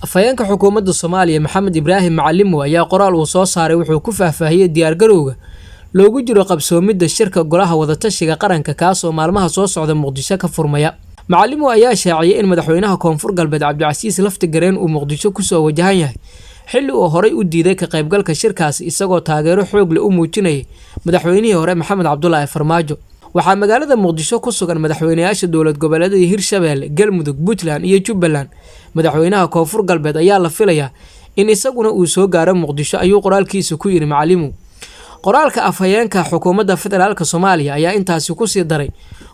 afhayeenka xukuumadda Soomaaliya Maxamed Ibraahim Macalimo ayaa qoraal uu soo saaray wuxuu ku faahfaahiyay diyaar garowga loogu jiro qabsoomidda shirka golaha wadatashiga qaranka kaas oo maalmaha soo socda Muqdisho ka furmaya. Macalimo ayaa shaaciyay in madaxweynaha Koonfur Galbeed Cabdicasiis Laftigareen uu Muqdisho ku soo wajahan yahay xilli uu horay u diiday ka qaybgalka shirkaas isagoo taageero xoog leh u muujinayay madaxweynihii hore Maxamed Cabdullaahi Farmaajo. waxaa magaalada Muqdisho ku sugan madaxweynayaasha dowlad goboleedyada Hirshabelle, Galmudug, Puntland iyo Jubbaland. Madaxweynaha Koonfur Galbeed ayaa la filayaa in isaguna uu soo gaaro Muqdisho ayuu qoraalkiisa ku yiri Macalimo. qoraalka afhayeenka xukuumadda federaalka Soomaaliya ayaa intaasi ku sii daray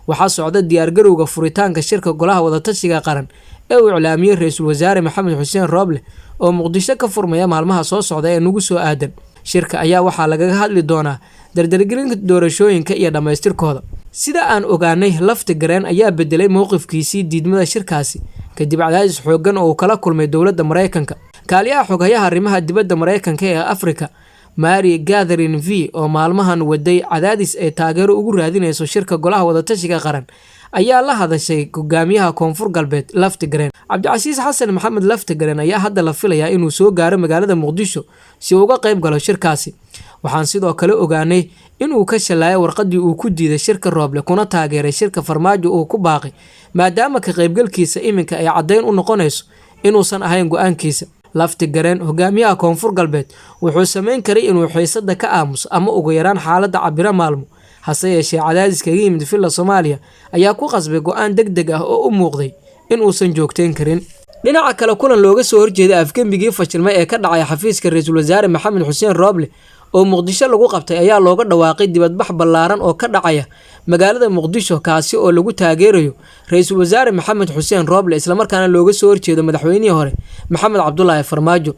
waxaa socda diyaar garowga furitaanka shirka golaha wadatashiga qaran ee uu iclaamiyay ra'iisul wasaare Maxamed Xuseen Roble oo Muqdisho ka furmaya maalmaha soo socda ee nagu soo aadan. shirka ayaa waxaa lagaga hadli doonaa dardargelinta doorashooyinka iyo dhamaystirkooda. sida aan ogaanay Laftigareen ayaa bedelay mowqifkiisii diidmada shirkaasi kadib cadaadis xooggan oo kala kulmay dowladda Mareykanka. kaaliyaha xogayaha arrimaha dibadda Mareykanka ee Afrika Mary Gathering V oo maalmahan waday cadaadis ay taageero ugu raadinayso shirka golaha wadatashiga qaran ayaa la hadashay hogaamiyaha Koonfur Galbeed Laftigareen. Cabdicasiis Xasan Maxamed Laftigareen ayaa hadda la filayaa inuu soo gaaro magaalada Muqdisho si uu uga qayb galo shirkaasi. waxaan sidoo kale ogaanay inuu ka shalaayay warqadii uu ku diiday shirka Roble kuna taageeray shirka Farmaajo oo ku baaqay maadaama ka qaybgalkiisa iminka ay cadeyn u noqonayso inuusan ahayn go'aankiisa. Laftigareen hogaamiyaha Koonfur Galbeed wuxuu sameyn karay inuu xiisada ka aamuso ama ugu yaraan xaaladda cabira maalmo. hase yeeshee cadaadiska ka yimid filla Soomaaliya ayaa ku qasbay go'aan degdeg ah oo u muuqday in uusan joogteyn karin. dhinaca kale kulan looga soo horjeeday afgembigii fashilmay ee ka dhacay xafiiska ra'iisul wasaare Maxamed Xuseen Roble oo Muqdisho lagu qabtay ayaa looga dhawaaqay dibadbax ballaaran oo ka dhacaya magaalada Muqdisho kaasi oo lagu taageerayo ra'iisul wasaare Maxamed Xuseen Roble isla markaana looga soo horjeedo madaxweynihii hore Maxamed Cabdullaahi Farmaajo.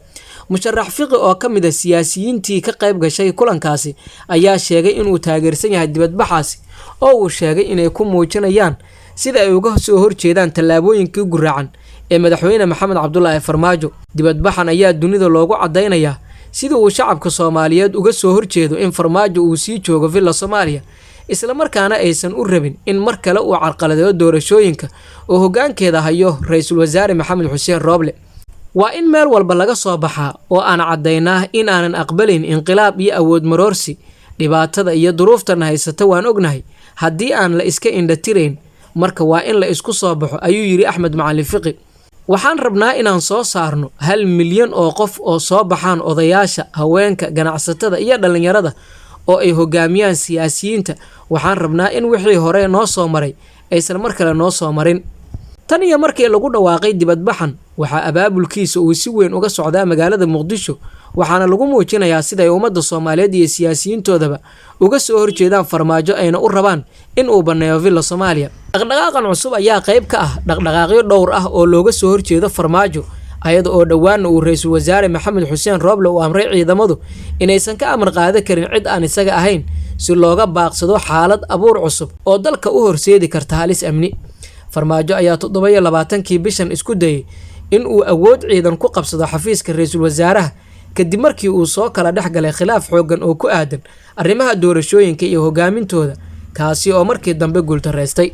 musharax fiqi oo ka mid ah siyaasiyiintii ka qayb gashay kulankaasi ayaa sheegay inuu taageersan yahay dibadbaxaasi oo uu sheegay inay ku muujinayaan sida ay uga soo horjeedaan tallaabooyinkii guraacan ee madaxweyne Maxamed Cabdullaahi Farmaajo. dibadbaxan ayaa dunida loogu cadeynayaa sida uu shacabka Soomaaliyeed uga soo horjeedo in Farmaajo uu sii joogo villa Soomaaliya isla markaana aysan u rabin in mar kale uu carqaladeeyo doorashooyinka oo hoggaankeeda hayo ra'iisul wasaare Maxamed Xuseen Roble. waa in meel walba laga soo baxaa oo aan cadeynaa in aanan aqbalin inqilaab iyo awood maroorsi. dhibaatada iyo duruuftana haysata waan ognahay haddii aan la iska indhatirayn marka waa in la isku soo baxo ayuu yiri Axmed Macalin Fiqi. waxaan rabnaa inaan soo saarno 1 milyan oo qof oo soo baxaan odayaasha, haweenka, ganacsatada iyo dhalinyarada oo ay hogaamiyaan siyaasiyiinta. waxaan rabnaa in wixii hore noo soo maray aysan mar kale noo soo marin. tan iyo markii lagu dhawaaqay dibadbaxan waxaa abaabulkiisa uu si weyn uga socdaa magaalada Muqdisho waxaana lagu muujinayaa sida ay ummadda Soomaaliyeed iyo siyaasiyiintoodaba uga soo horjeedaan Farmaajo ayna u rabaan in uu baneeyo villa Soomaaliya. dhaqdhaqaaqan cusub ayaa qayb ka ah dhaqdhaqaaqyo dhowr ah oo looga soo horjeedo Farmaajo ayada oo dhawaan uu ra'iisul wasaare Maxamed Xuseen Roble uu amray ciidamadu inaysan ka amar qaadan karin cid aan isaga ahayn si looga baaqsado xaalad abuur cusub oo dalka u horseedi karta halis amni. Farmaajo ayaa 27kii bishan isku dayay in uu awood ciidan ku qabsado xafiiska ra'iisul wasaaraha kadib markii uu soo kala dhaxgalay khilaaf xooggan oo ku aadan arrimaha doorashooyinka iyo hogaamintooda kaasi oo markii dambe guultareystay.